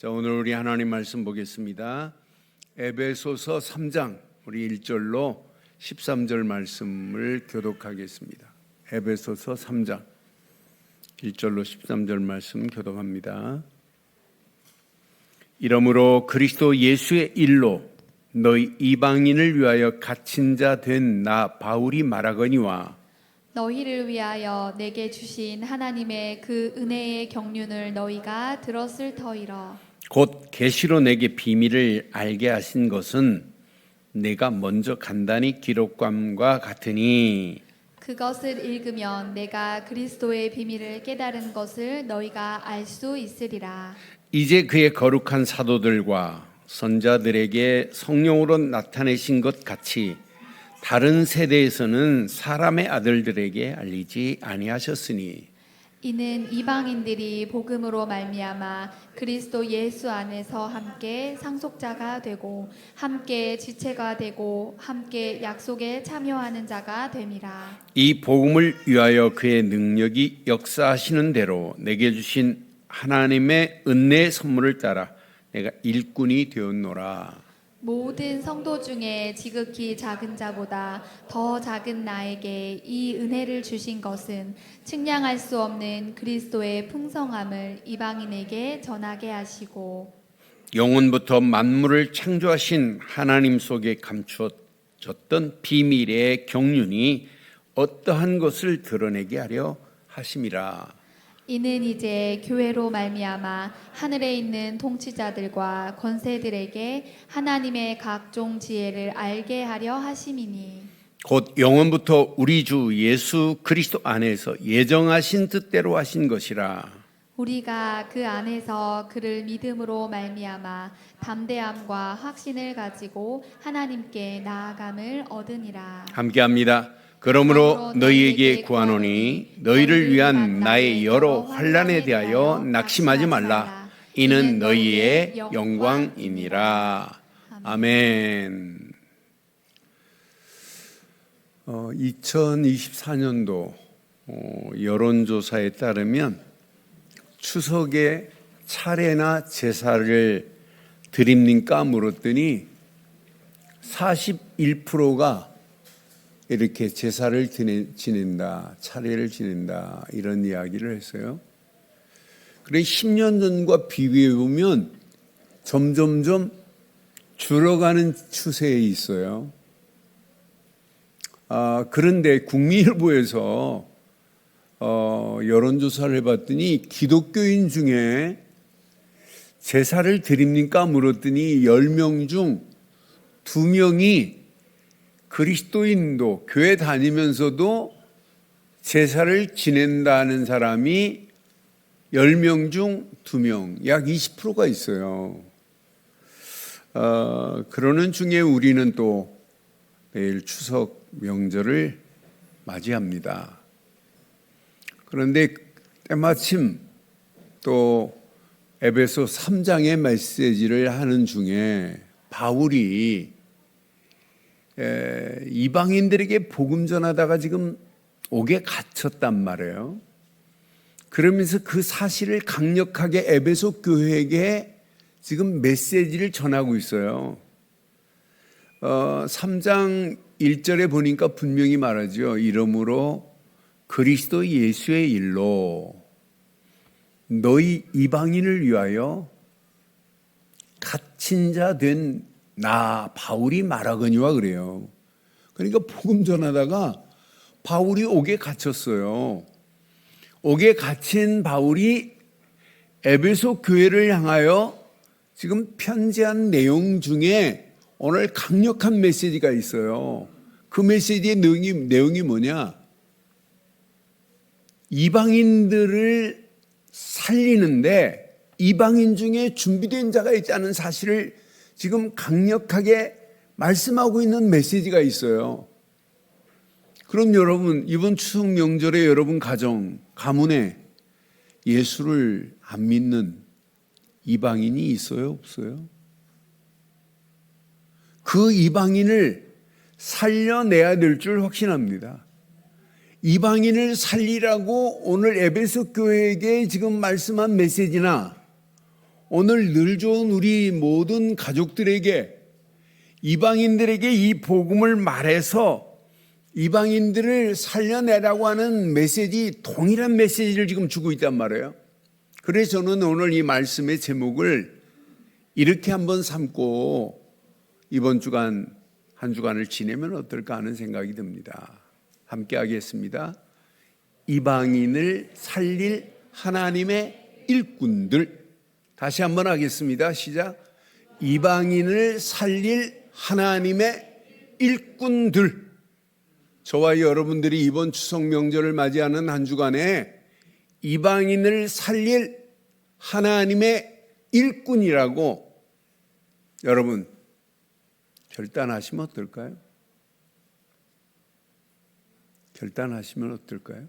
자, 오늘 우리 하나님 말씀 보겠습니다. 에베소서 3장 우리 1절로 13절 말씀을 교독하겠습니다. 에베소서 3장 1절로 13절 말씀 교독합니다. 이러므로 그리스도 예수의 일로 너희 이방인을 위하여 갇힌 자 된 나 바울이 말하거니와 너희를 위하여 내게 주신 하나님의 그 은혜의 경륜을 너희가 들었을 터이러 곧 계시로 내게 비밀을 알게 하신 것은 내가 먼저 간단히 기록함과 같으니 그것을 읽으면 내가 그리스도의 비밀을 깨달은 것을 너희가 알 수 있으리라. 이제 그의 거룩한 사도들과 선자들에게 성령으로 나타내신 것 같이 다른 세대에서는 사람의 아들들에게 알리지 아니하셨으니 이는 이방인들이 복음으로 말미암아 그리스도 예수 안에서 함께 상속자가 되고 함께 지체가 되고 함께 약속에 참여하는 자가 됨이라. 이 복음을 위하여 그의 능력이 역사하시는 대로 내게 주신 하나님의 은혜의 선물을 따라 내가 일꾼이 되었노라. 모든 성도 중에 지극히 작은 자보다 더 작은 나에게 이 은혜를 주신 것은 측량할 수 없는 그리스도의 풍성함을 이방인에게 전하게 하시고 영원부터 만물을 창조하신 하나님 속에 감추어졌던 비밀의 경륜이 어떠한 것을 드러내게 하려 하심이라. 이는 이제 교회로 말미암아 하늘에 있는 통치자들과 권세들에게 하나님의 각종 지혜를 알게 하려 하심이니 곧 영원부터 우리 주 예수 그리스도 안에서 예정하신 뜻대로 하신 것이라. 우리가 그 안에서 그를 믿음으로 말미암아 담대함과 확신을 가지고 하나님께 나아감을 얻으니라. 함께합니다. 그러므로 너희에게 구하노니 너희를 위한 나의 여러 환난에 대하여 낙심하지 말라. 이는 너희의 영광이니라. 아멘. 2024년도 여론조사에 따르면 추석에 차례나 제사를 드립니까 물었더니 41%가 이렇게 제사를 지낸다, 차례를 지낸다 이런 이야기를 했어요. 그래 10년 전과 비교해 보면 점점점 줄어가는 추세에 있어요. 그런데 국민일보에서 여론조사를 해봤더니 기독교인 중에 제사를 드립니까 물었더니 10명 중 2명이 그리스도인도 교회 다니면서도 제사를 지낸다는 사람이 10명 중 2명, 약 20%가 있어요. 그러는 중에 우리는 또 내일 추석 명절을 맞이합니다. 그런데 때마침 또 에베소 3장의 메시지를 하는 중에 바울이 이방인들에게 복음 전하다가 지금 옥에 갇혔단 말이에요. 그러면서 그 사실을 강력하게 에베소 교회에게 지금 메시지를 전하고 있어요. 3장 1절에 보니까 분명히 말하죠. 이러므로 그리스도 예수의 일로 너희 이방인을 위하여 갇힌 자 된 나 바울이 말하거니와 그래요. 그러니까 복음 전하다가 바울이 옥에 갇혔어요. 옥에 갇힌 바울이 에베소 교회를 향하여 지금 편지한 내용 중에 오늘 강력한 메시지가 있어요. 그 메시지의 내용이 뭐냐? 이방인들을 살리는데 이방인 중에 준비된 자가 있다는 사실을 지금 강력하게 말씀하고 있는 메시지가 있어요. 그럼 여러분 이번 추석 명절에 여러분 가문에 예수를 안 믿는 이방인이 있어요? 없어요? 그 이방인을 살려내야 될 줄 확신합니다. 이방인을 살리라고 오늘 에베소 교회에게 지금 말씀한 메시지나 오늘 늘 좋은 우리 모든 가족들에게, 이방인들에게 이 복음을 말해서 이방인들을 살려내라고 하는 메시지, 동일한 메시지를 지금 주고 있단 말이에요. 그래서 저는 오늘 이 말씀의 제목을 이렇게 한번 삼고 이번 주간 한 주간을 지내면 어떨까 하는 생각이 듭니다. 함께 하겠습니다. 이방인을 살릴 하나님의 일꾼들. 다시 한번 하겠습니다. 시작. 이방인을 살릴 하나님의 일꾼들. 저와 여러분들이 이번 추석 명절을 맞이하는 한 주간에 이방인을 살릴 하나님의 일꾼이라고 여러분 결단하시면 어떨까요? 결단하시면 어떨까요?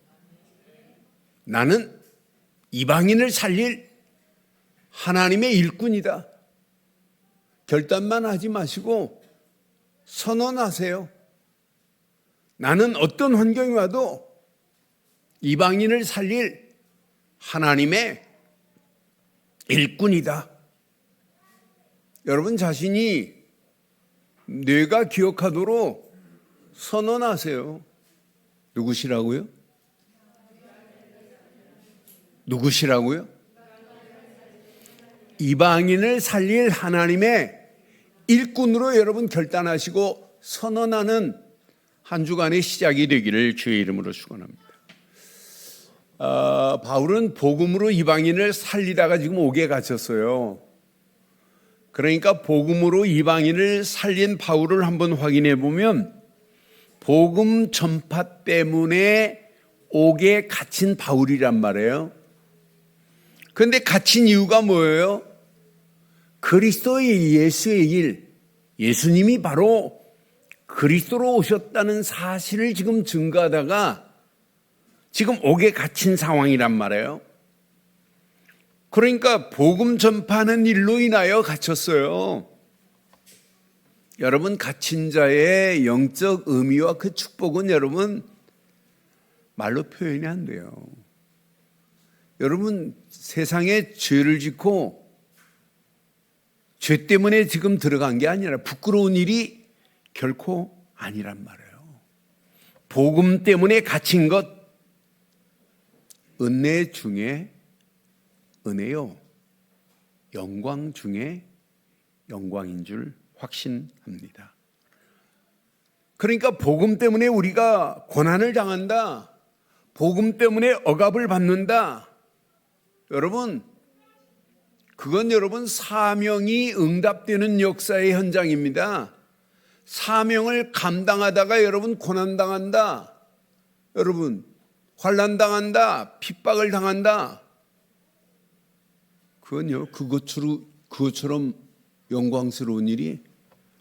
나는 이방인을 살릴 하나님의 일꾼이다. 결단만 하지 마시고 선언하세요. 나는 어떤 환경이 와도 이방인을 살릴 하나님의 일꾼이다. 여러분 자신이 뇌가 기억하도록 선언하세요. 누구시라고요? 누구시라고요? 이방인을 살릴 하나님의 일꾼으로 여러분 결단하시고 선언하는 한 주간의 시작이 되기를 주의 이름으로 축원합니다. 바울은 복음으로 이방인을 살리다가 지금 옥에 갇혔어요. 그러니까 복음으로 이방인을 살린 바울을 한번 확인해 보면 복음 전파 때문에 옥에 갇힌 바울이란 말이에요. 그런데 갇힌 이유가 뭐예요? 그리스도의 예수의 일, 예수님이 바로 그리스도로 오셨다는 사실을 지금 증거하다가 지금 옥에 갇힌 상황이란 말이에요. 그러니까 복음 전파하는 일로 인하여 갇혔어요. 여러분 갇힌 자의 영적 의미와 그 축복은 여러분 말로 표현이 안 돼요. 여러분 세상에 죄를 짓고 죄 때문에 지금 들어간 게 아니라 부끄러운 일이 결코 아니란 말이에요. 복음 때문에 갇힌 것, 은혜 중에 은혜요, 영광 중에 영광인 줄 확신합니다. 그러니까 복음 때문에 우리가 고난을 당한다, 복음 때문에 억압을 받는다, 여러분 그건 여러분 사명이 응답되는 역사의 현장입니다. 사명을 감당하다가 여러분 고난당한다, 여러분 환난당한다, 핍박을 당한다, 그건요 그것처럼 영광스러운 일이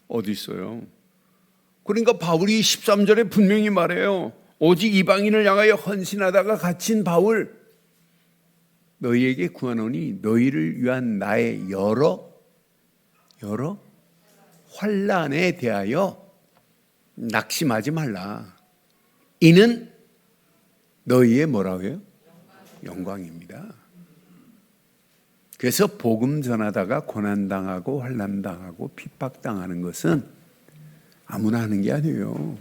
어디 있어요? 그러니까 바울이 13절에 분명히 말해요. 오직 이방인을 향하여 헌신하다가 갇힌 바울, 너희에게 구하노니 너희를 위한 나의 여러 환난에 대하여 낙심하지 말라. 이는 너희의 뭐라고요? 영광입니다. 그래서 복음 전하다가 고난당하고 환난당하고 핍박당하는 것은 아무나 하는 게 아니에요.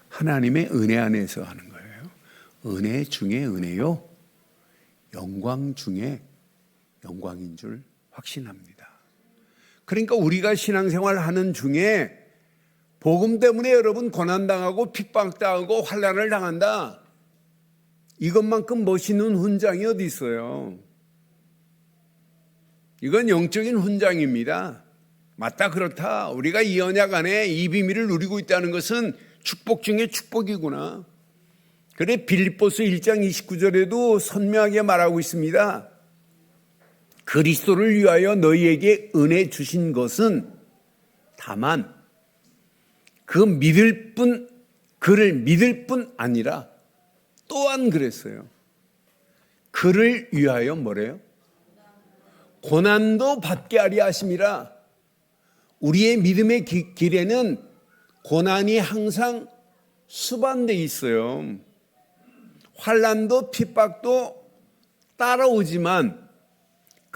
하나님의 은혜 안에서 하는 거예요. 은혜 중에 은혜요, 영광 중에 영광인 줄 확신합니다. 그러니까 우리가 신앙생활 하는 중에 복음 때문에 여러분 고난당하고 핍박당하고 환난을 당한다, 이것만큼 멋있는 훈장이 어디 있어요? 이건 영적인 훈장입니다. 맞다, 그렇다, 우리가 이 언약 안에 이 비밀을 누리고 있다는 것은 축복 중에 축복이구나. 그래 빌립보서 1장 29절에도 선명하게 말하고 있습니다. 그리스도를 위하여 너희에게 은혜 주신 것은 다만 그를 믿을 뿐 아니라 또한 그랬어요. 그를 위하여 뭐래요? 고난도 받게 하려 하심이라. 우리의 믿음의 길에는 고난이 항상 수반돼 있어요. 환난도 핍박도 따라오지만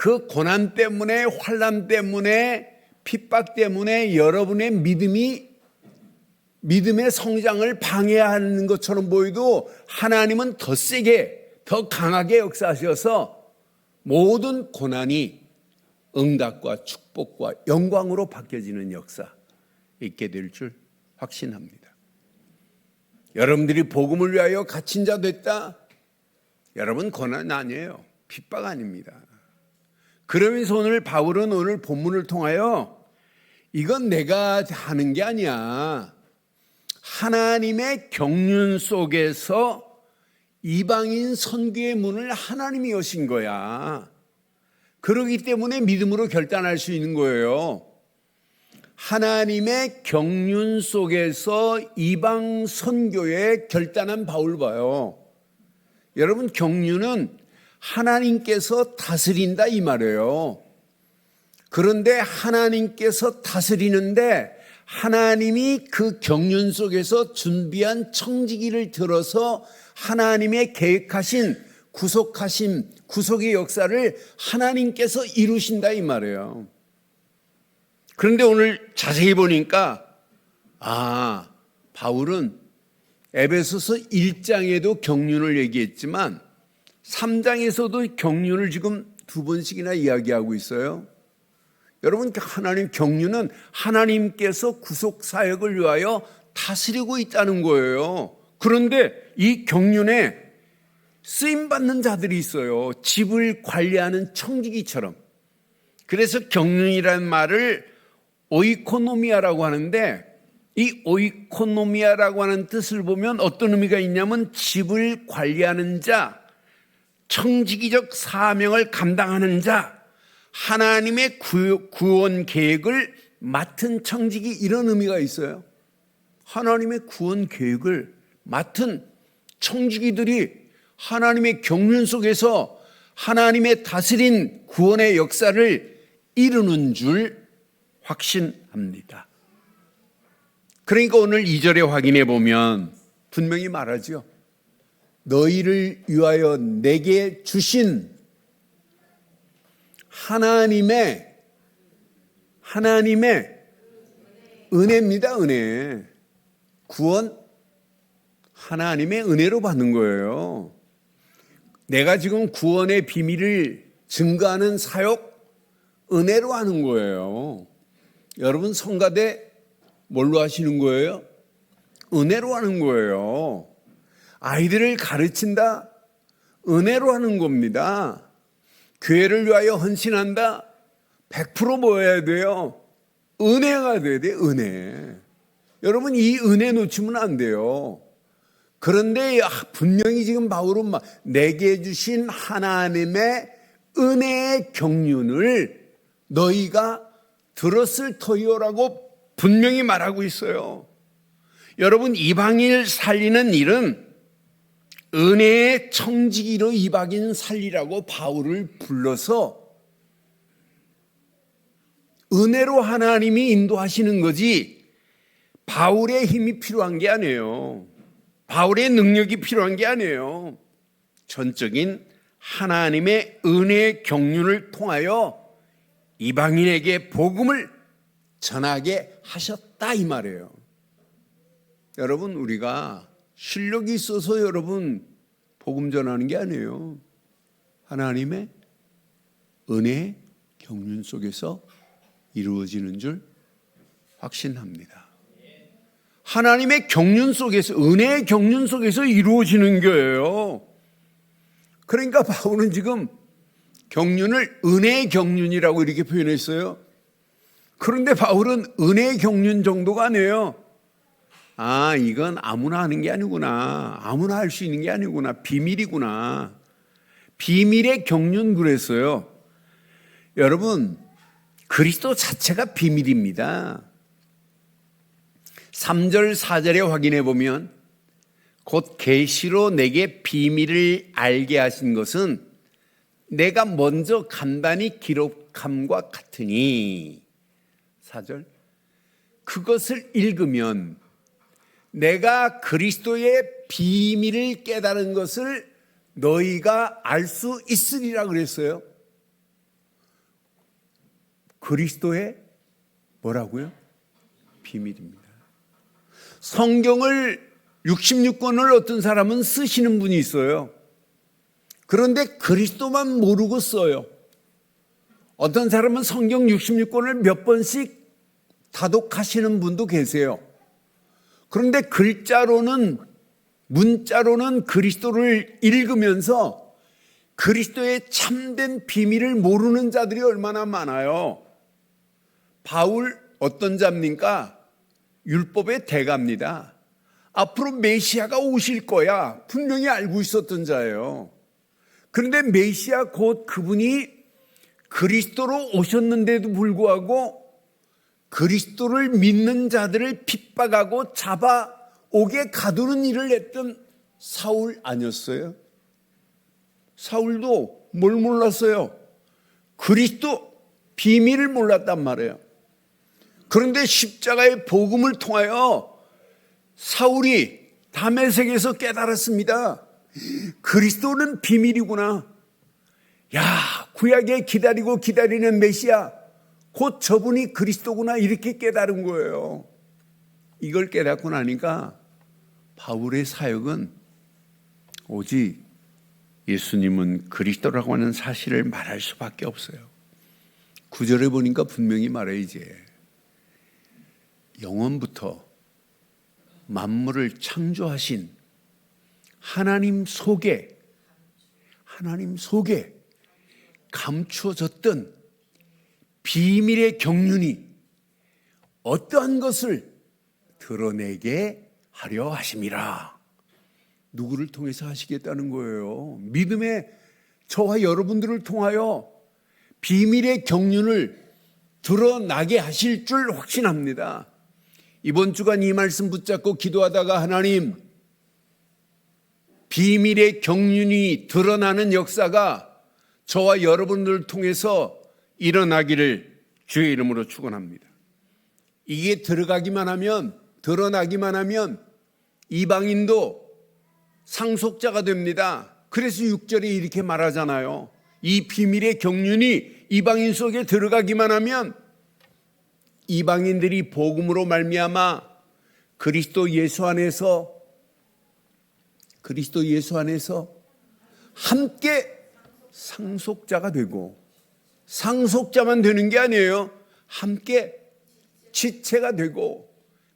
그 고난 때문에, 환난 때문에, 핍박 때문에 여러분의 믿음의 성장을 방해하는 것처럼 보여도 하나님은 더 세게, 더 강하게 역사하셔서 모든 고난이 응답과 축복과 영광으로 바뀌어지는 역사 있게 될 줄 확신합니다. 여러분들이 복음을 위하여 갇힌 자 됐다. 여러분 고난 아니에요. 핍박 아닙니다. 그러면서 오늘 바울은 오늘 본문을 통하여 이건 내가 하는 게 아니야. 하나님의 경륜 속에서 이방인 선교의 문을 하나님이 여신 거야. 그렇기 때문에 믿음으로 결단할 수 있는 거예요. 하나님의 경륜 속에서 이방 선교에 결단한 바울 봐요. 여러분, 경륜은 하나님께서 다스린다 이 말이에요. 그런데 하나님께서 다스리는데 하나님이 그 경륜 속에서 준비한 청지기를 들어서 하나님의 계획하신 구속의 역사를 하나님께서 이루신다 이 말이에요. 그런데 오늘 자세히 보니까 바울은 에베소서 1장에도 경륜을 얘기했지만 3장에서도 경륜을 지금 2번씩이나 이야기하고 있어요. 여러분, 하나님 경륜은 하나님께서 구속 사역을 위하여 다스리고 있다는 거예요. 그런데 이 경륜에 쓰임받는 자들이 있어요. 집을 관리하는 청지기처럼. 그래서 경륜이라는 말을 오이코노미아라고 하는데, 이 오이코노미아라고 하는 뜻을 보면 어떤 의미가 있냐면 집을 관리하는 자, 청지기적 사명을 감당하는 자, 하나님의 구원 계획을 맡은 청지기, 이런 의미가 있어요. 하나님의 구원 계획을 맡은 청지기들이 하나님의 경륜 속에서 하나님의 다스린 구원의 역사를 이루는 줄 확신합니다. 그러니까 오늘 2절에 확인해 보면 분명히 말하죠. 너희를 위하여 내게 주신 하나님의 은혜입니다. 은혜. 구원 하나님의 은혜로 받는 거예요. 내가 지금 구원의 비밀을 증거하는 사역 은혜로 하는 거예요. 여러분 성가대 뭘로 하시는 거예요? 은혜로 하는 거예요. 아이들을 가르친다? 은혜로 하는 겁니다. 교회를 위하여 헌신한다? 100% 뭐여야 돼요? 은혜가 돼야 돼요. 은혜. 여러분, 이 은혜 놓치면 안 돼요. 그런데 분명히 지금 바울은 내게 주신 하나님의 은혜의 경륜을 너희가 들었을 터이요라고 분명히 말하고 있어요. 여러분, 이방인을 살리는 일은 은혜의 청지기로 이방인 살리라고 바울을 불러서 은혜로 하나님이 인도하시는 거지 바울의 힘이 필요한 게 아니에요. 바울의 능력이 필요한 게 아니에요. 전적인 하나님의 은혜의 경륜을 통하여 이방인에게 복음을 전하게 하셨다 이 말이에요. 여러분, 우리가 실력이 있어서 여러분 복음 전하는 게 아니에요. 하나님의 은혜의 경륜 속에서 이루어지는 줄 확신합니다. 하나님의 경륜 속에서, 은혜의 경륜 속에서 이루어지는 거예요. 그러니까 바울은 지금 경륜을 은혜의 경륜이라고 이렇게 표현했어요. 그런데 바울은 은혜의 경륜 정도가 아니에요. 이건 아무나 하는 게 아니구나. 아무나 할 수 있는 게 아니구나. 비밀이구나. 비밀의 경륜 그랬어요. 여러분, 그리스도 자체가 비밀입니다. 3절 4절에 확인해 보면 곧 계시로 내게 비밀을 알게 하신 것은 내가 먼저 간단히 기록함과 같으니 4절 그것을 읽으면 내가 그리스도의 비밀을 깨달은 것을 너희가 알 수 있으리라 그랬어요. 그리스도의 뭐라고요? 비밀입니다. 성경을 66권을 어떤 사람은 쓰시는 분이 있어요. 그런데 그리스도만 모르고 써요. 어떤 사람은 성경 66권을 몇 번씩 다독하시는 분도 계세요. 그런데 문자로는 그리스도를 읽으면서 그리스도의 참된 비밀을 모르는 자들이 얼마나 많아요. 바울 어떤 자입니까? 율법의 대가입니다. 앞으로 메시아가 오실 거야 분명히 알고 있었던 자예요. 그런데 메시아 곧 그분이 그리스도로 오셨는데도 불구하고 그리스도를 믿는 자들을 핍박하고 잡아오게 가두는 일을 했던 사울 아니었어요? 사울도 뭘 몰랐어요? 그리스도 비밀을 몰랐단 말이에요. 그런데 십자가의 복음을 통하여 사울이 다메섹에서 깨달았습니다. 그리스도는 비밀이구나. 야, 구약에 기다리는 메시아 곧 저분이 그리스도구나 이렇게 깨달은 거예요. 이걸 깨닫고 나니까 바울의 사역은 오직 예수님은 그리스도라고 하는 사실을 말할 수밖에 없어요. 9절에 보니까 분명히 말해 이제 영원부터 만물을 창조하신 하나님 속에 감추어졌던 비밀의 경륜이 어떠한 것을 드러내게 하려 하심이라. 누구를 통해서 하시겠다는 거예요? 믿음의 저와 여러분들을 통하여 비밀의 경륜을 드러나게 하실 줄 확신합니다. 이번 주간 이 말씀 붙잡고 기도하다가 하나님, 비밀의 경륜이 드러나는 역사가 저와 여러분들을 통해서 일어나기를 주의 이름으로 축원합니다. 이게 드러나기만 하면 이방인도 상속자가 됩니다. 그래서 6절에 이렇게 말하잖아요. 이 비밀의 경륜이 이방인 속에 들어가기만 하면 이방인들이 복음으로 말미암아 그리스도 예수 안에서 함께 상속자가 되고, 상속자만 되는 게 아니에요. 함께 지체가 되고,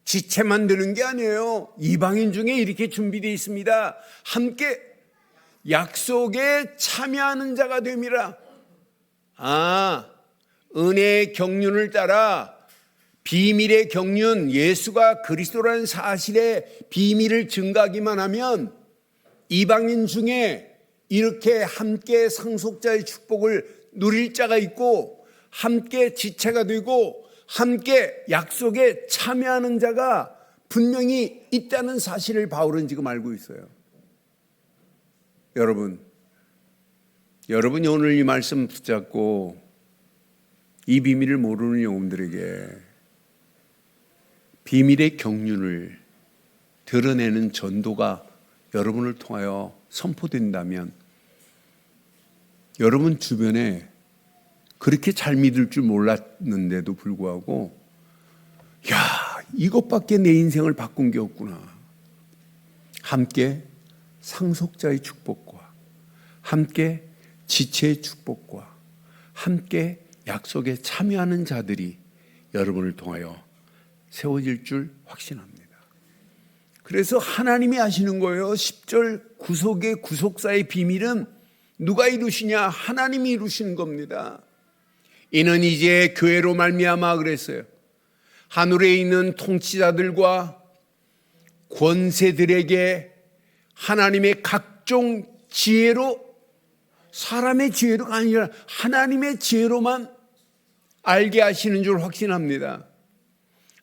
지체만 되는 게 아니에요. 이방인 중에 이렇게 준비되어 있습니다. 함께 약속에 참여하는 자가 됨이라. 은혜의 경륜을 따라 비밀의 경륜, 예수가 그리스도라는 사실의 비밀을 증가하기만 하면 이방인 중에 이렇게 함께 상속자의 축복을 누릴 자가 있고, 함께 지체가 되고, 함께 약속에 참여하는 자가 분명히 있다는 사실을 바울은 지금 알고 있어요. 여러분이 오늘 이 말씀 붙잡고 이 비밀을 모르는 영혼들에게 비밀의 경륜을 드러내는 전도가 여러분을 통하여 선포된다면, 여러분 주변에 그렇게 잘 믿을 줄 몰랐는데도 불구하고, 야, 이것밖에 내 인생을 바꾼 게 없구나. 함께 상속자의 축복과 함께 지체의 축복과 함께 약속에 참여하는 자들이 여러분을 통하여 세워질 줄 확신합니다. 그래서 하나님이 하시는 거예요. 10절 구속의 구속사의 비밀은 누가 이루시냐? 하나님이 이루시는 겁니다. 이는 이제 교회로 말미암아 그랬어요. 하늘에 있는 통치자들과 권세들에게 하나님의 각종 지혜로, 사람의 지혜로가 아니라 하나님의 지혜로만 알게 하시는 줄 확신합니다.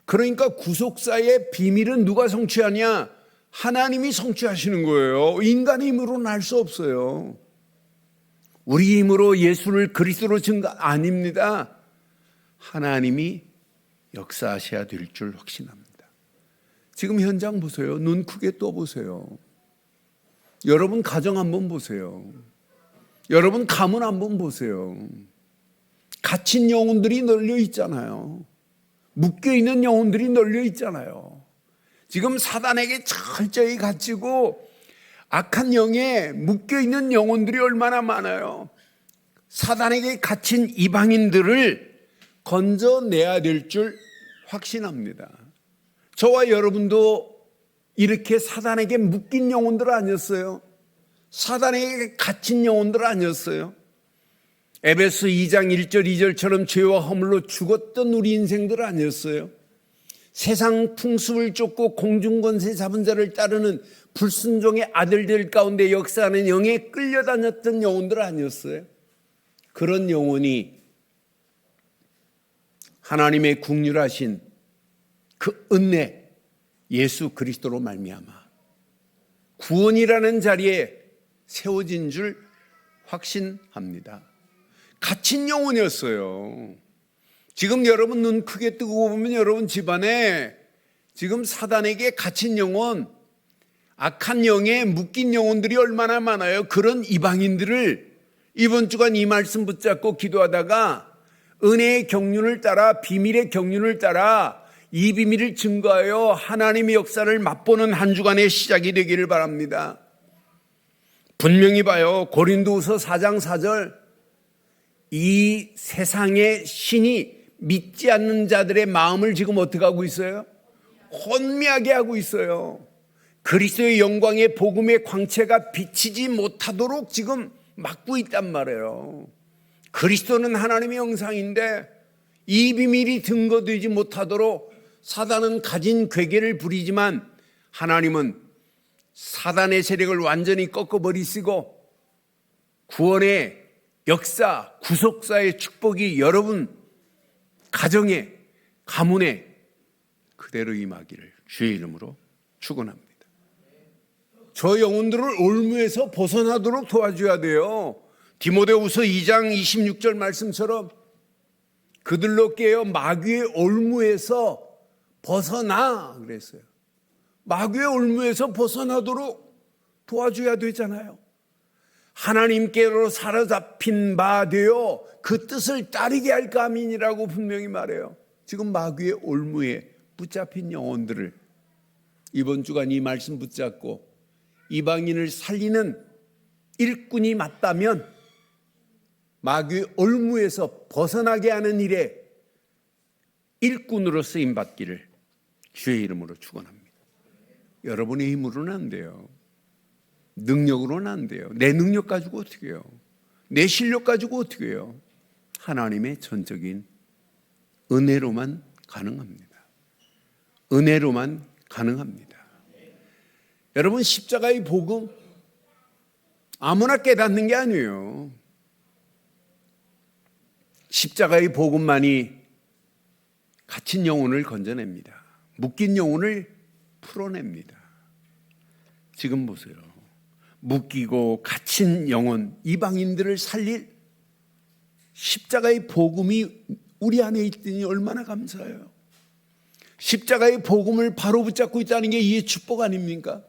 그러니까 구속사의 비밀은 누가 성취하냐? 하나님이 성취하시는 거예요. 인간의 힘으로는 할 수 없어요. 우리 힘으로 예수를 그리스도로 증거 아닙니다. 하나님이 역사하셔야 될 줄 확신합니다. 지금 현장 보세요. 눈 크게 떠보세요. 여러분 가정 한번 보세요. 여러분 가문 한번 보세요. 갇힌 영혼들이 널려 있잖아요. 묶여 있는 영혼들이 널려 있잖아요. 지금 사단에게 철저히 갇히고 악한 영에 묶여 있는 영혼들이 얼마나 많아요. 사단에게 갇힌 이방인들을 건져내야 될 줄 확신합니다. 저와 여러분도 이렇게 사단에게 묶인 영혼들 아니었어요? 사단에게 갇힌 영혼들 아니었어요? 에베소 2장 1절 2절처럼 죄와 허물로 죽었던 우리 인생들 아니었어요? 세상 풍습을 쫓고 공중권세 잡은 자를 따르는 불순종의 아들들 가운데 역사하는 영에 끌려다녔던 영혼들 아니었어요? 그런 영혼이 하나님의 국률하신 그 은혜 예수 그리스도로 말미암아 구원이라는 자리에 세워진 줄 확신합니다. 갇힌 영혼이었어요. 지금 여러분 눈 크게 뜨고 보면 여러분 집안에 지금 사단에게 갇힌 영혼, 악한 영에 묶인 영혼들이 얼마나 많아요. 그런 이방인들을 이번 주간 이 말씀 붙잡고 기도하다가 은혜의 경륜을 따라 비밀의 경륜을 따라 이 비밀을 증거하여 하나님의 역사를 맛보는 한 주간의 시작이 되기를 바랍니다. 분명히 봐요. 고린도후서 4장 4절 이 세상의 신이 믿지 않는 자들의 마음을 지금 어떻게 하고 있어요? 혼미하게 하고 있어요. 그리스도의 영광의 복음의 광채가 비치지 못하도록 지금 막고 있단 말이에요. 그리스도는 하나님의 형상인데 이 비밀이 증거되지 못하도록 사단은 가진 괴계를 부리지만 하나님은 사단의 세력을 완전히 꺾어버리시고 구원의 역사, 구속사의 축복이 여러분 가정에, 가문에 그대로 임하기를 주의 이름으로 축원합니다. 저 영혼들을 올무에서 벗어나도록 도와줘야 돼요. 디모데후서 2장 26절 말씀처럼 그들로 깨어 마귀의 올무에서 벗어나 그랬어요. 마귀의 올무에서 벗어나도록 도와줘야 되잖아요. 하나님께로 사로잡힌 바 되어 그 뜻을 따르게 할 감인이라고 분명히 말해요. 지금 마귀의 올무에 붙잡힌 영혼들을 이번 주간 이 말씀 붙잡고 이방인을 살리는 일꾼이 맞다면 마귀의 올무에서 벗어나게 하는 일에 일꾼으로 쓰임받기를 주의 이름으로 축원합니다. 여러분의 힘으로는 안 돼요. 능력으로는 안 돼요. 내 능력 가지고 어떻게 해요? 내 실력 가지고 어떻게 해요? 하나님의 전적인 은혜로만 가능합니다. 은혜로만 가능합니다. 여러분 십자가의 복음 아무나 깨닫는 게 아니에요. 십자가의 복음만이 갇힌 영혼을 건져냅니다. 묶인 영혼을 풀어냅니다. 지금 보세요. 묶이고 갇힌 영혼, 이방인들을 살릴 십자가의 복음이 우리 안에 있더니 얼마나 감사해요. 십자가의 복음을 바로 붙잡고 있다는 게 이의 축복 아닙니까?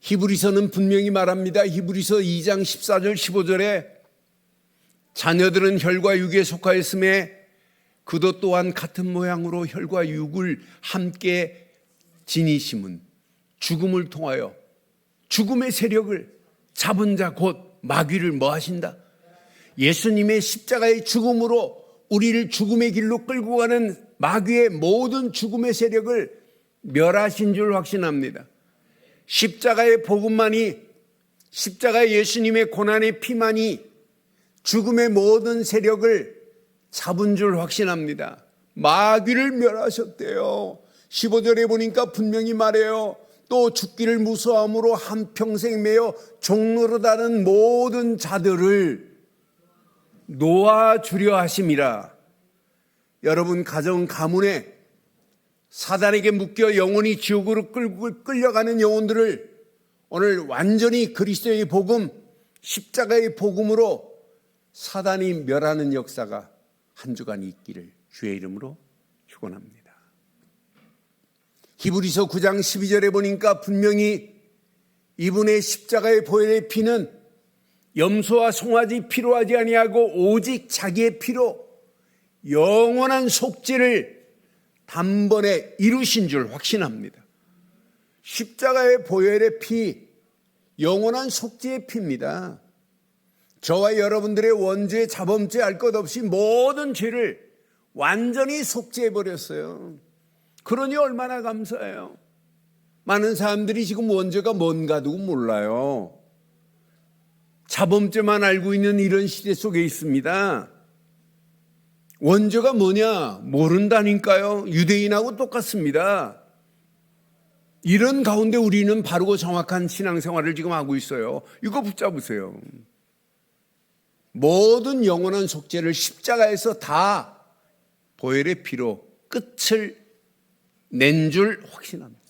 히브리서는 분명히 말합니다. 히브리서 2장 14절 15절에 자녀들은 혈과 육에 속하였음에 그도 또한 같은 모양으로 혈과 육을 함께 지니심은 죽음을 통하여 죽음의 세력을 잡은 자 곧 마귀를 뭐 하신다? 예수님의 십자가의 죽음으로 우리를 죽음의 길로 끌고 가는 마귀의 모든 죽음의 세력을 멸하신 줄 확신합니다. 십자가의 복음만이, 십자가의 예수님의 고난의 피만이 죽음의 모든 세력을 잡은 줄 확신합니다. 마귀를 멸하셨대요. 15절에 보니까 분명히 말해요. 또 죽기를 무서함으로 한평생 매여 종노릇하는 모든 자들을 놓아주려 하심이라. 여러분 가정 가문에 사단에게 묶여 영혼이 지옥으로 끌려가는 영혼들을 오늘 완전히 그리스도의 복음, 십자가의 복음으로 사단이 멸하는 역사가 한 주간 있기를 주의 이름으로 축원합니다. 히브리서 9장 12절에 보니까 분명히 이분의 십자가의 보혈의 피는 염소와 송아지 필요하지 아니하고 오직 자기의 피로 영원한 속죄를 단번에 이루신 줄 확신합니다. 십자가의 보혈의 피, 영원한 속죄의 피입니다. 저와 여러분들의 원죄, 자범죄 알 것 없이 모든 죄를 완전히 속죄해버렸어요. 그러니 얼마나 감사해요. 많은 사람들이 지금 원죄가 뭔가도 몰라요. 자범죄만 알고 있는 이런 시대 속에 있습니다. 원죄가 뭐냐 모른다니까요. 유대인하고 똑같습니다. 이런 가운데 우리는 바르고 정확한 신앙생활을 지금 하고 있어요. 이거 붙잡으세요. 모든 영원한 속죄를 십자가에서 다 보혈의 피로 끝을 낸 줄 확신합니다.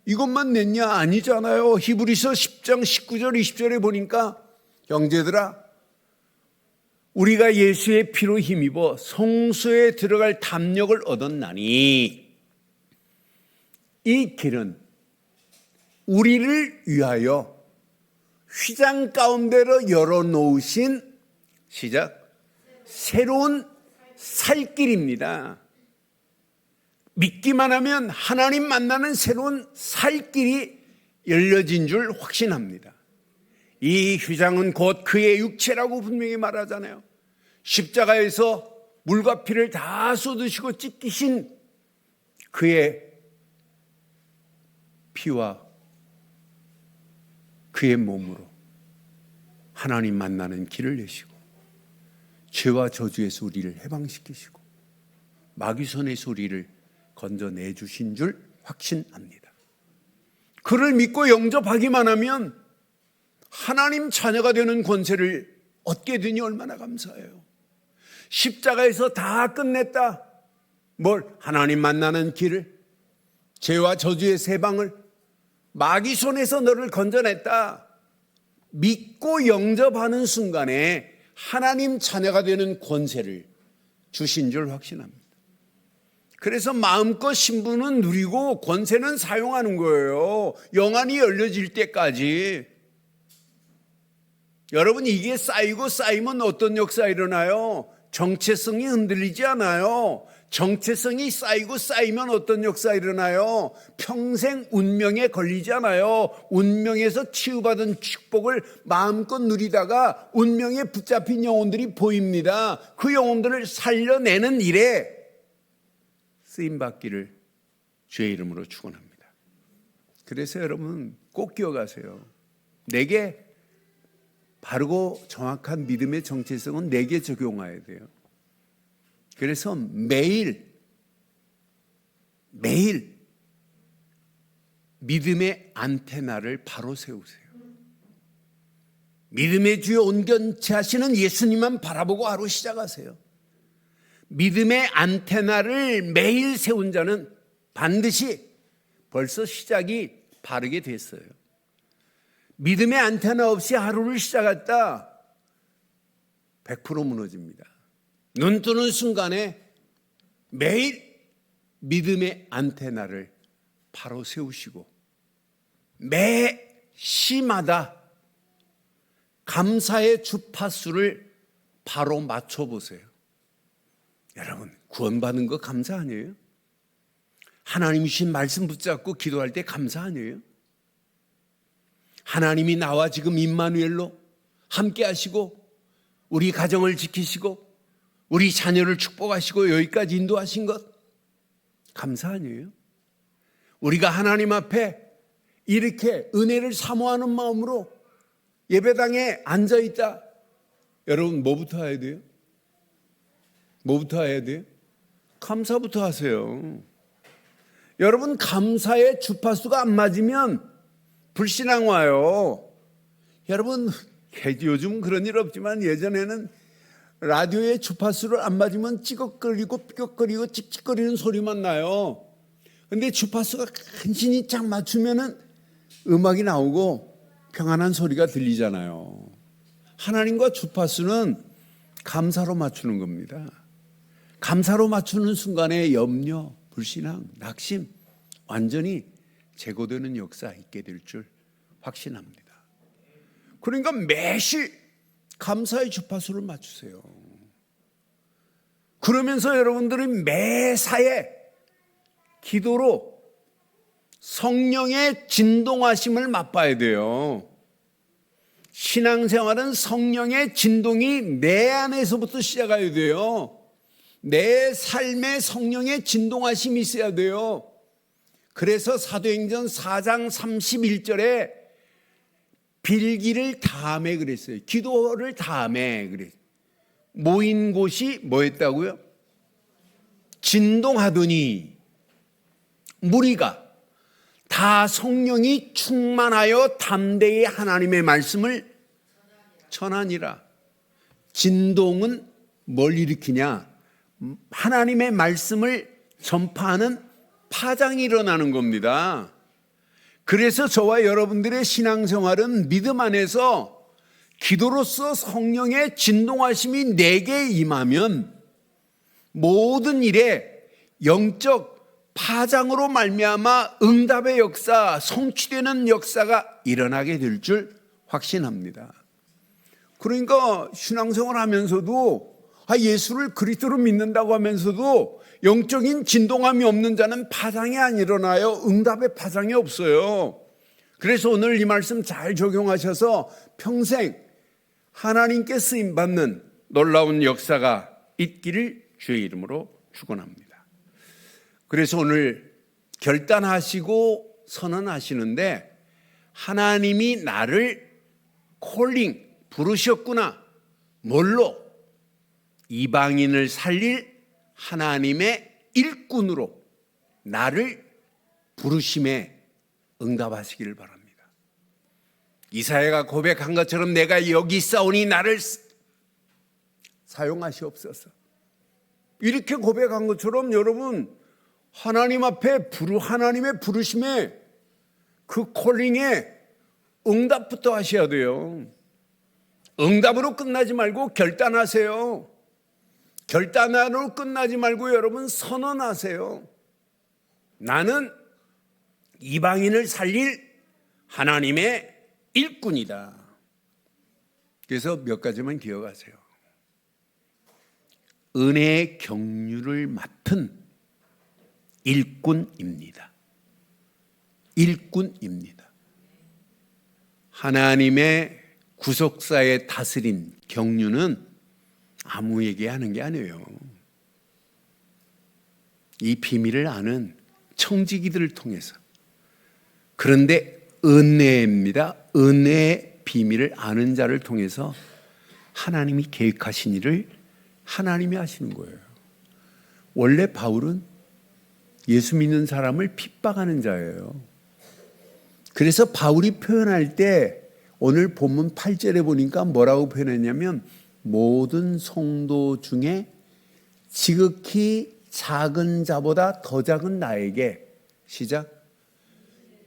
이것만 냈냐? 아니잖아요. 히브리서 10장 19절 20절에 보니까 형제들아 우리가 예수의 피로 힘입어 성소에 들어갈 담력을 얻었나니 이 길은 우리를 위하여 휘장 가운데로 열어놓으신 시작 새로운 살 길입니다. 믿기만 하면 하나님 만나는 새로운 살 길이 열려진 줄 확신합니다. 이 휘장은 곧 그의 육체라고 분명히 말하잖아요. 십자가에서 물과 피를 다 쏟으시고 찢기신 그의 피와 그의 몸으로 하나님 만나는 길을 내시고 죄와 저주에서 우리를 해방시키시고 마귀 손에서 우리를 건져내 주신 줄 확신합니다. 그를 믿고 영접하기만 하면 하나님 자녀가 되는 권세를 얻게 되니 얼마나 감사해요. 십자가에서 다 끝냈다. 뭘? 하나님 만나는 길을, 죄와 저주의 세방을, 마귀 손에서 너를 건져냈다. 믿고 영접하는 순간에 하나님 자녀가 되는 권세를 주신 줄 확신합니다. 그래서 마음껏 신분은 누리고 권세는 사용하는 거예요. 영안이 열려질 때까지. 여러분 이게 쌓이고 쌓이면 어떤 역사 일어나요? 정체성이 흔들리지 않아요. 정체성이 쌓이고 쌓이면 어떤 역사 일어나요? 평생 운명에 걸리지 않아요. 운명에서 치유받은 축복을 마음껏 누리다가 운명에 붙잡힌 영혼들이 보입니다. 그 영혼들을 살려내는 일에 쓰임받기를 주의 이름으로 축원합니다. 그래서 여러분 꼭 기억하세요. 내게 바르고 정확한 믿음의 정체성은 내게 적용해야 돼요. 그래서 매일 믿음의 안테나를 바로 세우세요. 믿음의 주요 온전체 하시는 예수님만 바라보고 하루 시작하세요. 믿음의 안테나를 매일 세운 자는 반드시 벌써 시작이 바르게 됐어요. 믿음의 안테나 없이 하루를 시작했다 100% 무너집니다. 눈 뜨는 순간에 매일 믿음의 안테나를 바로 세우시고 매 시마다 감사의 주파수를 바로 맞춰보세요. 여러분 구원받은 거 감사 아니에요? 하나님이 주신 말씀 붙잡고 기도할 때 감사 아니에요? 하나님이 나와 지금 임마누엘로 함께 하시고 우리 가정을 지키시고 우리 자녀를 축복하시고 여기까지 인도하신 것 감사 아니에요? 우리가 하나님 앞에 이렇게 은혜를 사모하는 마음으로 예배당에 앉아있다. 여러분 뭐부터 해야 돼요? 뭐부터 해야 돼요? 감사부터 하세요. 여러분 감사의 주파수가 안 맞으면 불신앙 와요. 여러분 요즘 그런 일 없지만 예전에는 라디오의 주파수를 안 맞으면 찌걱거리고 삐걱거리고 찍찍거리는 소리만 나요. 근데 주파수가 간신히 쫙 맞추면은 음악이 나오고 평안한 소리가 들리잖아요. 하나님과 주파수는 감사로 맞추는 겁니다. 감사로 맞추는 순간에 염려, 불신앙, 낙심 완전히 제거되는 역사 있게 될 줄 확신합니다. 그러니까 매시 감사의 주파수를 맞추세요. 그러면서 여러분들은 매사에 기도로 성령의 진동하심을 맛봐야 돼요. 신앙생활은 성령의 진동이 내 안에서부터 시작해야 돼요. 내 삶에 성령의 진동하심이 있어야 돼요. 그래서 사도행전 4장 31절에 빌기를 다음에 그랬어요. 기도를 다음에 그랬어요. 모인 곳이 뭐였다고요? 진동하더니 무리가 다 성령이 충만하여 담대히 하나님의 말씀을 전하니라. 진동은 뭘 일으키냐? 하나님의 말씀을 전파하는 파장이 일어나는 겁니다. 그래서 저와 여러분들의 신앙생활은 믿음 안에서 기도로서 성령의 진동하심이 내게 임하면 모든 일에 영적 파장으로 말미암아 응답의 역사, 성취되는 역사가 일어나게 될 줄 확신합니다. 그러니까 신앙생활 하면서도 예수를 그리스도로 믿는다고 하면서도 영적인 진동함이 없는 자는 파장이 안 일어나요. 응답의 파장이 없어요. 그래서 오늘 이 말씀 잘 적용하셔서 평생 하나님께 쓰임받는 놀라운 역사가 있기를 주의 이름으로 축원합니다. 그래서 오늘 결단하시고 선언하시는데 하나님이 나를 콜링 부르셨구나. 뭘로? 이방인을 살릴 하나님의 일꾼으로 나를 부르심에 응답하시기를 바랍니다. 이사야가 고백한 것처럼 내가 여기 있사오니 나를 사용하시옵소서. 이렇게 고백한 것처럼 여러분 하나님 앞에 하나님의 부르심에 그 콜링에 응답부터 하셔야 돼요. 응답으로 끝나지 말고 결단하세요. 결단으로 끝나지 말고 여러분 선언하세요. 나는 이방인을 살릴 하나님의 일꾼이다. 그래서 몇 가지만 기억하세요. 은혜의 경륜을 맡은 일꾼입니다. 일꾼입니다. 하나님의 구속사에 다스린 경륜은 아무에게 하는 게 아니에요. 이 비밀을 아는 청지기들을 통해서. 그런데 은혜입니다. 은혜의 비밀을 아는 자를 통해서 하나님이 계획하신 일을 하나님이 하시는 거예요. 원래 바울은 예수 믿는 사람을 핍박하는 자예요. 그래서 바울이 표현할 때 오늘 본문 8절에 보니까 뭐라고 표현했냐면 모든 성도 중에 지극히 작은 자보다 더 작은 나에게 시작.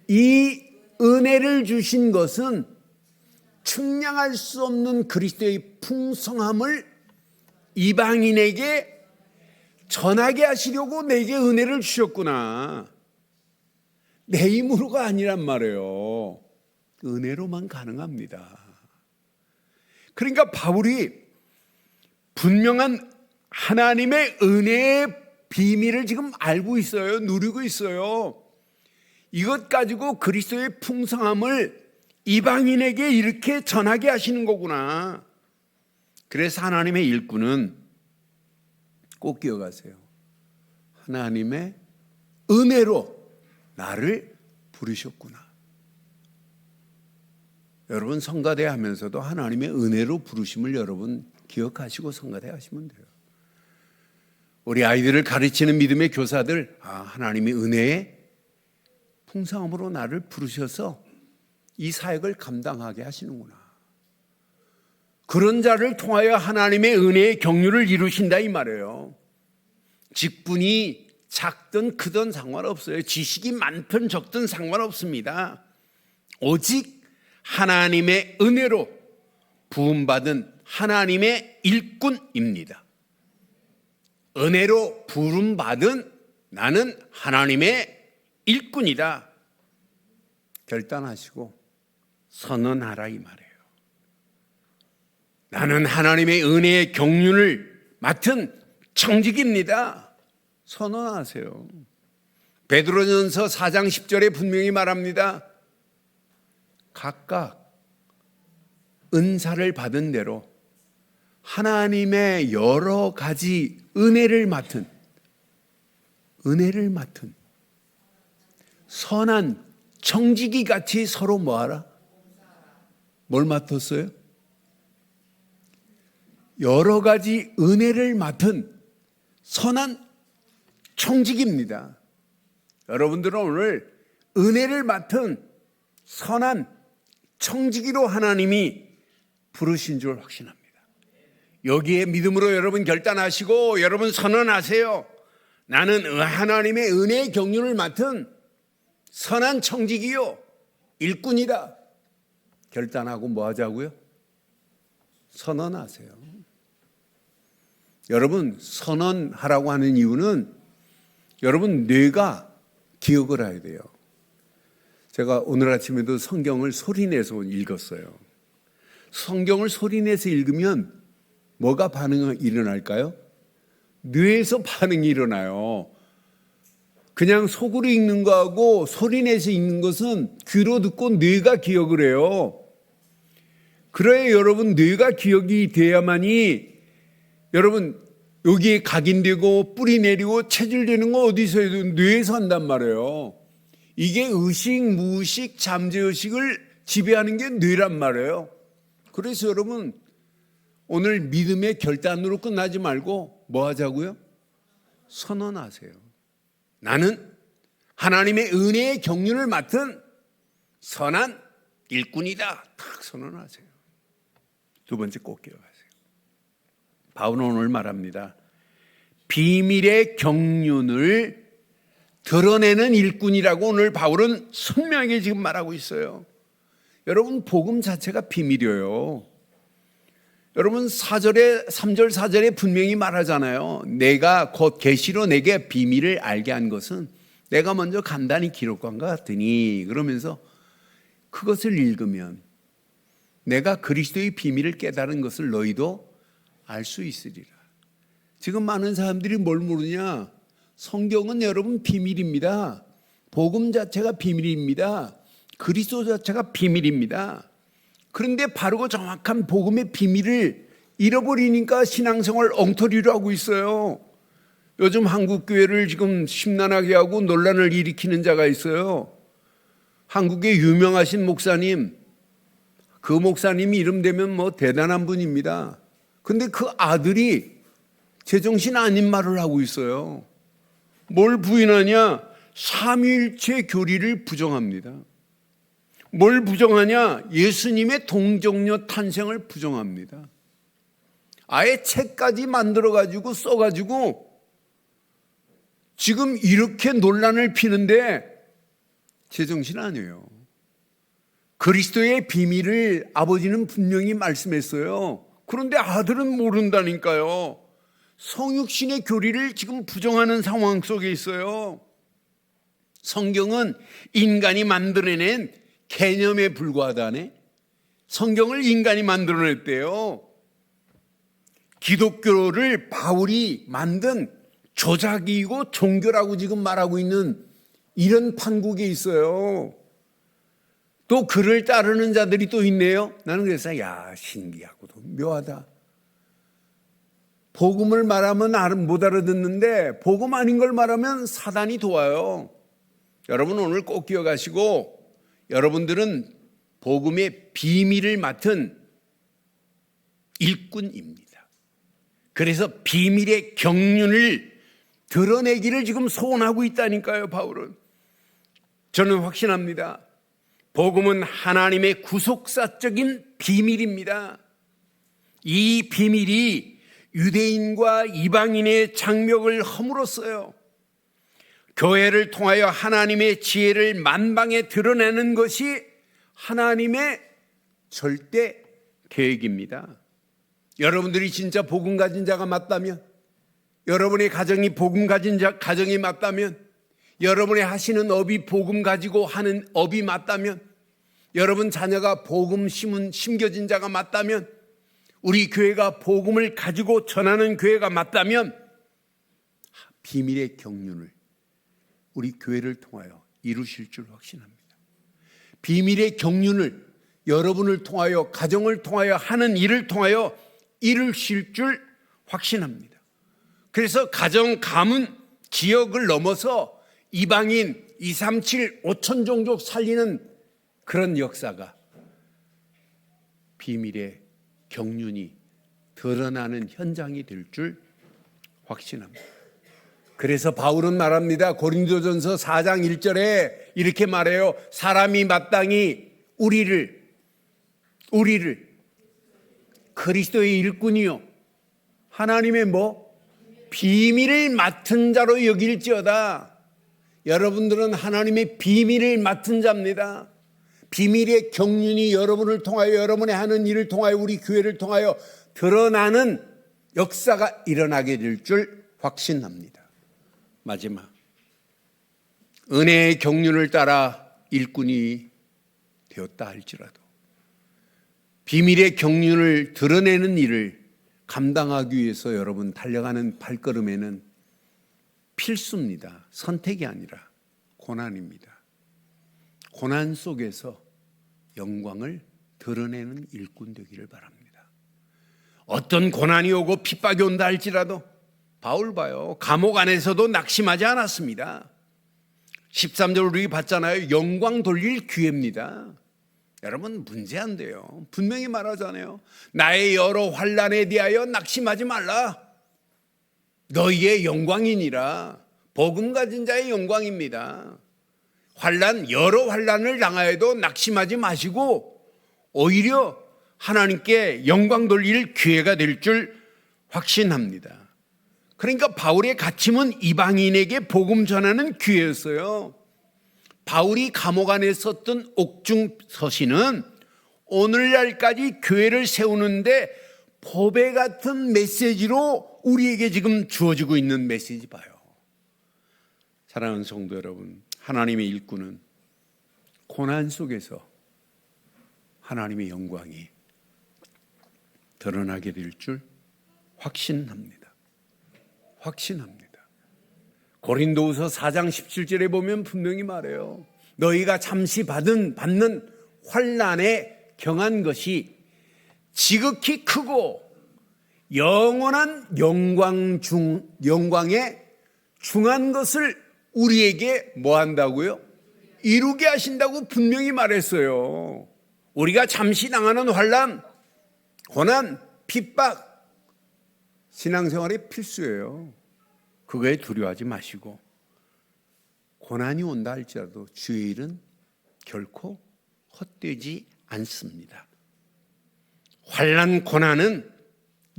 이 은혜를 주신 것은 측량할 수 없는 그리스도의 풍성함을 이방인에게 전하게 하시려고 내게 은혜를 주셨구나. 내 힘으로가 아니란 말이에요. 은혜로만 가능합니다. 그러니까 바울이 분명한 하나님의 은혜의 비밀을 지금 알고 있어요. 누리고 있어요. 이것 가지고 그리스도의 풍성함을 이방인에게 이렇게 전하게 하시는 거구나. 그래서 하나님의 일꾼은 꼭 기억하세요. 하나님의 은혜로 나를 부르셨구나. 여러분 성가대 하면서도 하나님의 은혜로 부르심을 여러분 기억하시고 성가대 하시면 돼요. 우리 아이들을 가르치는 믿음의 교사들, 하나님이 은혜의 풍성함으로 나를 부르셔서 이 사역을 감당하게 하시는구나. 그런 자를 통하여 하나님의 은혜의 경륜을 이루신다 이 말이에요. 직분이 작든 크든 상관없어요. 지식이 많든 적든 상관없습니다. 오직 하나님의 은혜로 부음받은 하나님의 일꾼입니다. 은혜로 부름받은 나는 하나님의 일꾼이다. 결단하시고 선언하라 이 말이에요. 나는 하나님의 은혜의 경륜을 맡은 청직입니다. 선언하세요. 베드로전서 4장 10절에 분명히 말합니다. 각각 은사를 받은 대로 하나님의 여러 가지 은혜를 맡은 선한 청지기 같이 서로 뭐하라? 뭘 맡았어요? 여러 가지 은혜를 맡은 선한 청지기입니다. 여러분들은 오늘 은혜를 맡은 선한 청지기로 하나님이 부르신 줄 확신합니다. 여기에 믿음으로 여러분 결단하시고 여러분 선언하세요. 나는 하나님의 은혜의 경륜을 맡은 선한 청지기요 일꾼이다. 결단하고 뭐 하자고요? 선언하세요. 여러분 선언하라고 하는 이유는 여러분 뇌가 기억을 해야 돼요. 제가 오늘 아침에도 성경을 소리내서 읽었어요. 성경을 소리내서 읽으면 뭐가 반응이 일어날까요? 뇌에서 반응이 일어나요. 그냥 속으로 읽는 거하고 소리내서 읽는 것은 귀로 듣고 뇌가 기억을 해요. 그래야 여러분 뇌가 기억이 돼야만이 여러분 여기에 각인되고 뿌리 내리고 체질 되는 거 어디서 해도 뇌에서 한단 말이에요. 이게 의식, 무의식, 잠재의식을 지배하는 게 뇌란 말이에요. 그래서 여러분 오늘 믿음의 결단으로 끝나지 말고 뭐 하자고요? 선언하세요. 나는 하나님의 은혜의 경륜을 맡은 선한 일꾼이다. 딱 선언하세요. 두 번째 꼭 기억하세요. 바울은 오늘 말합니다. 비밀의 경륜을 드러내는 일꾼이라고 오늘 바울은 선명하게 지금 말하고 있어요. 여러분 복음 자체가 비밀이에요. 여러분 3절 4절에 분명히 말하잖아요. 내가 곧 계시로 내게 비밀을 알게 한 것은 내가 먼저 간단히 기록한 것 같으니 그러면서 그것을 읽으면 내가 그리스도의 비밀을 깨달은 것을 너희도 알 수 있으리라. 지금 많은 사람들이 뭘 모르냐? 성경은 여러분 비밀입니다. 복음 자체가 비밀입니다. 그리스도 자체가 비밀입니다. 그런데 바르고 정확한 복음의 비밀을 잃어버리니까 신앙생활 엉터리로 하고 있어요. 요즘 한국교회를 지금 심란하게 하고 논란을 일으키는 자가 있어요. 한국의 유명하신 목사님, 그 목사님이 이름 되면 뭐 대단한 분입니다. 근데 그 아들이 제정신 아닌 말을 하고 있어요. 뭘 부인하냐? 삼위일체 교리를 부정합니다. 뭘 부정하냐? 예수님의 동정녀 탄생을 부정합니다. 아예 책까지 만들어가지고 써가지고 지금 이렇게 논란을 피는데 제정신 아니에요. 그리스도의 비밀을 아버지는 분명히 말씀했어요. 그런데 아들은 모른다니까요. 성육신의 교리를 지금 부정하는 상황 속에 있어요. 성경은 인간이 만들어낸 개념에 불과하다네. 성경을 인간이 만들어냈대요. 기독교를 바울이 만든 조작이고 종교라고 지금 말하고 있는 이런 판국에 있어요. 또 그를 따르는 자들이 또 있네요. 나는 그래서 신기하고도 묘하다. 복음을 말하면 못 알아듣는데 복음 아닌 걸 말하면 사단이 도와요. 여러분 오늘 꼭 기억하시고 여러분들은 복음의 비밀을 맡은 일꾼입니다. 그래서 비밀의 경륜을 드러내기를 지금 소원하고 있다니까요. 바울은. 저는 확신합니다. 복음은 하나님의 구속사적인 비밀입니다. 이 비밀이 유대인과 이방인의 장벽을 허물었어요. 교회를 통하여 하나님의 지혜를 만방에 드러내는 것이 하나님의 절대 계획입니다. 여러분들이 진짜 복음 가진 자가 맞다면, 여러분의 가정이 복음 가진 가정이 맞다면, 여러분의 하시는 업이 복음 가지고 하는 업이 맞다면, 여러분 자녀가 복음 심겨진 자가 맞다면 우리 교회가 복음을 가지고 전하는 교회가 맞다면 비밀의 경륜을 우리 교회를 통하여 이루실 줄 확신합니다. 비밀의 경륜을 여러분을 통하여, 가정을 통하여, 하는 일을 통하여 이루실 줄 확신합니다. 그래서 가정, 가문, 지역을 넘어서 이방인 237, 5천 종족 살리는 그런 역사가 비밀의 경륜이 드러나는 현장이 될 줄 확신합니다. 그래서 바울은 말합니다. 고린도전서 4장 1절에 이렇게 말해요. 사람이 마땅히 우리를 그리스도의 일꾼이요 하나님의 비밀을 맡은 자로 여길지어다. 여러분들은 하나님의 비밀을 맡은 자입니다. 비밀의 경륜이 여러분을 통하여, 여러분의 하는 일을 통하여, 우리 교회를 통하여 드러나는 역사가 일어나게 될 줄 확신합니다. 마지막, 은혜의 경륜을 따라 일꾼이 되었다 할지라도 비밀의 경륜을 드러내는 일을 감당하기 위해서 여러분 달려가는 발걸음에는 필수입니다. 선택이 아니라 고난입니다. 고난 속에서 영광을 드러내는 일꾼 되기를 바랍니다. 어떤 고난이 오고 핍박이 온다 할지라도 바울 봐요. 감옥 안에서도 낙심하지 않았습니다. 13절 우리 봤잖아요. 영광 돌릴 기회입니다. 여러분 문제 안 돼요. 분명히 말하잖아요. 나의 여러 환난에 대하여 낙심하지 말라. 너희의 영광이니라. 복음 가진 자의 영광입니다. 여러 환난을 당하여도 낙심하지 마시고 오히려 하나님께 영광 돌릴 기회가 될 줄 확신합니다. 그러니까 바울의 가침은 이방인에게 복음 전하는 기회였어요. 바울이 감옥 안에 썼던 옥중 서신은 오늘날까지 교회를 세우는데 보배 같은 메시지로 우리에게 지금 주어지고 있는 메시지 봐요. 사랑하는 성도 여러분, 하나님의 일꾼은 고난 속에서 하나님의 영광이 드러나게 될 줄 확신합니다. 고린도후서 4장 17절에 보면 분명히 말해요. 너희가 잠시 받는 환난에 경한 것이 지극히 크고 영원한 영광에 중한 것을 우리에게 뭐 한다고요? 이루게 하신다고 분명히 말했어요. 우리가 잠시 당하는 환난, 고난, 핍박, 신앙생활이 필수예요. 그거에 두려워하지 마시고 고난이 온다 할지라도 주의 일은 결코 헛되지 않습니다. 환난, 고난은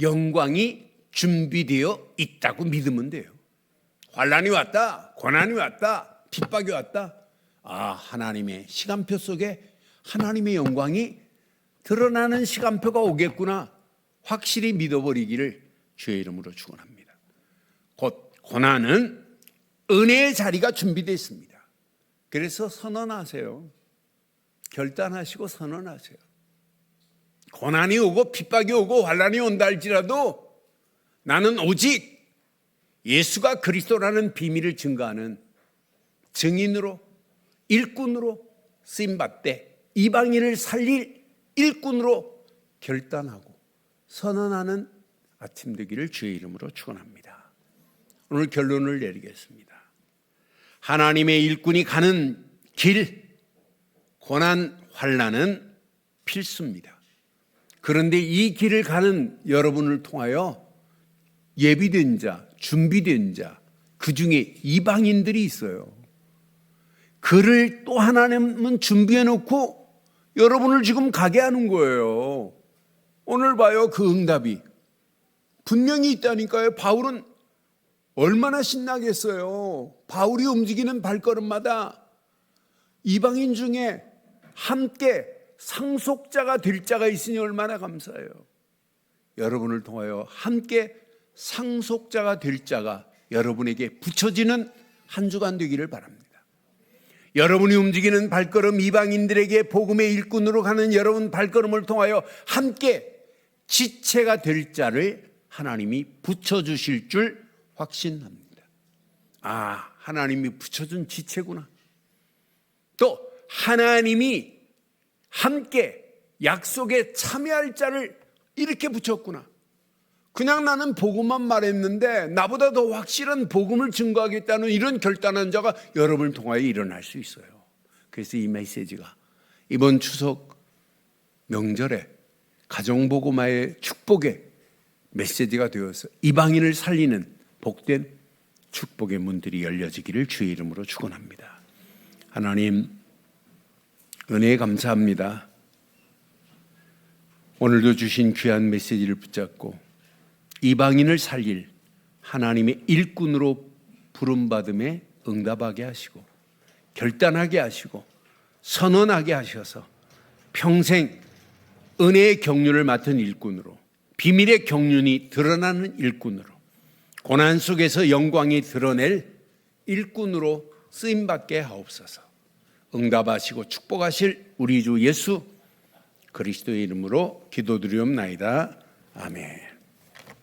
영광이 준비되어 있다고 믿으면 돼요. 환난이 왔다, 고난이 왔다, 핍박이 왔다. 하나님의 시간표 속에 하나님의 영광이 드러나는 시간표가 오겠구나. 확실히 믿어버리기를 주의 이름으로 축원합니다. 곧 고난은 은혜의 자리가 준비되어 있습니다. 그래서 선언하세요. 결단하시고 선언하세요. 고난이 오고 핍박이 오고 환난이 온다 할지라도 나는 오직 예수가 그리스도라는 비밀을 증거하는 증인으로, 일꾼으로 쓰임받되 이방인을 살릴 일꾼으로 결단하고 선언하는 아침 되기를 주의 이름으로 축원합니다. 오늘 결론을 내리겠습니다. 하나님의 일꾼이 가는 길, 고난, 환난은 필수입니다. 그런데 이 길을 가는 여러분을 통하여 예비된 자, 준비된 자, 그 중에 이방인들이 있어요. 그를 또 하나님은 준비해 놓고 여러분을 지금 가게 하는 거예요. 오늘 봐요, 그 응답이 분명히 있다니까요. 바울은 얼마나 신나겠어요. 바울이 움직이는 발걸음마다 이방인 중에 함께 상속자가 될 자가 있으니 얼마나 감사해요. 여러분을 통하여 함께 상속자가 될 자가 여러분에게 붙여지는 한 주간 되기를 바랍니다. 여러분이 움직이는 발걸음, 이방인들에게 복음의 일꾼으로 가는 여러분 발걸음을 통하여 함께 지체가 될 자를 하나님이 붙여주실 줄 확신합니다. 아, 하나님이 붙여준 지체구나. 또 하나님이 함께 약속에 참여할 자를 이렇게 붙였구나. 그냥 나는 복음만 말했는데 나보다 더 확실한 복음을 증거하겠다는 이런 결단한 자가 여러분을 통하여 일어날 수 있어요. 그래서 이 메시지가 이번 추석 명절에 가정복음화의 축복의 메시지가 되어서 이방인을 살리는 복된 축복의 문들이 열려지기를 주의 이름으로 축원합니다. 하나님 은혜에 감사합니다. 오늘도 주신 귀한 메시지를 붙잡고 이방인을 살릴 하나님의 일꾼으로 부름받음에 응답하게 하시고 결단하게 하시고 선언하게 하셔서 평생 은혜의 경륜을 맡은 일꾼으로 비밀의 경륜이 드러나는 일꾼으로 고난 속에서 영광이 드러낼 일꾼으로 쓰임받게 하옵소서. 응답하시고 축복하실 우리 주 예수 그리스도의 이름으로 기도드리옵나이다. 아멘.